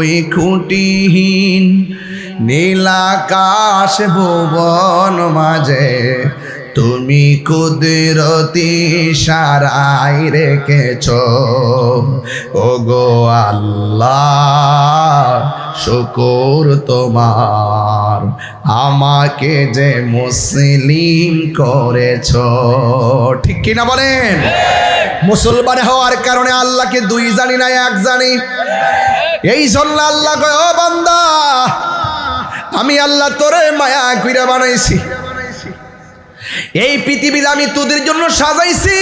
দুই খুঁটিহীন নীলাকাশ ভুবন মাঝে তুমি কুদরতি ইশারায় রেখেছ। ওগো আল্লাহ শুকর তোমার, আমাকে যে মুসলিম করেছ। ঠিক কিনা বলেন? মুসলমান হওয়ার কারণে আল্লাহকে দুই জানি না, এক জানি। এই জন্য আল্লাহ কয়, ও বান্দা, আমি আল্লাহ তোরে মায়া কইরা বানাইছি। এই পৃথিবীতে আমি তোদের জন্য সাজাইছি।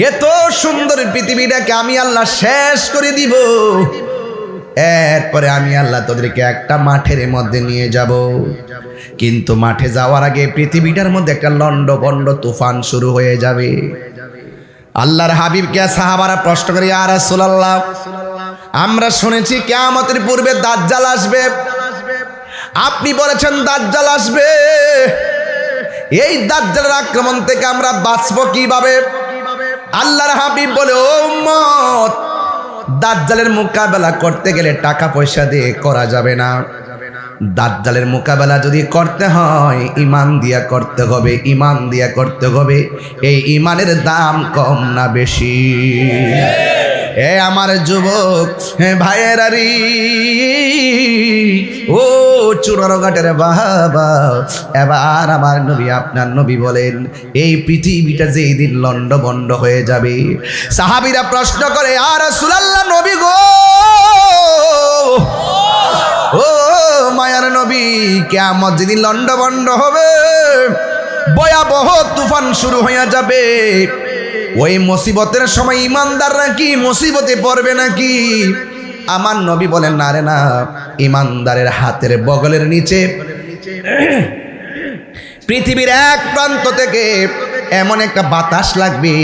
এত সুন্দর পৃথিবীটাকে আমি আল্লাহ শেষ করে দিব। এরপরে আমি আল্লাহ তোদেরকে একটা মাঠের মধ্যে নিয়ে যাব। কিন্তু মাঠে যাওয়ার আগে পৃথিবীটার মধ্যে একটা লন্ডভন্ড তুফান শুরু হয়ে যাবে। আল্লাহর হাবিবকে সাহাবারা প্রশ্ন করে, ইয়া রাসূলুল্লাহ, আমরা শুনেছি কিয়ামতের পূর্বে দাজ্জাল আসবে, আপনি বলেছেন দাজ্জাল আসবে, এই দাজ্জালের আক্রমণ থেকে আমরা বাঁচবো কিভাবে? আল্লাহর হাবিব বলে, ও উম্মত, দাজ্জালের মোকাবেলা করতে গেলে টাকা পয়সা দিয়ে করা যাবে না। দাজ্জালের মোকাবেলা যদি করতে হয় ঈমান দিয়া করতে হবে, ঈমান দিয়া করতে হবে। এই ঈমানের দাম কম না বেশি? এ আমার যুবক ভাইয়েরারি, ও চুনারঘাটের বাবা, এবার আমার নবী, আপনার নবী বলেন, এই পৃথিবীটা যেই দিন লন্ডভন্ড হয়ে যাবে, সাহাবীরা প্রশ্ন করে, ইয়া রাসূলুল্লাহ, নবী গো, ও মায়ার নবী, কিয়ামত যেদিন লন্ডভন্ড হবে, ভয়াবহ তুফান শুরু হয়ে যাবে, ওই মুসিবতের সময় ইমানদাররা কি মুসিবতে পড়বে নাকি? আমার নবী বলেন, না রে না, ইমানদারের হাতের বগলের নিচে পৃথিবীর এক প্রান্ত থেকে এমন একটা বাতাস লাগবে,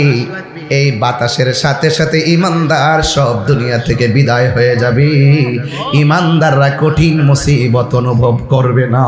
এই বাতাসের সাথে সাথে ইমানদার সব দুনিয়া থেকে বিদায় হয়ে যাবে। ইমানদাররা কঠিন মুসিবত অনুভব করবে না।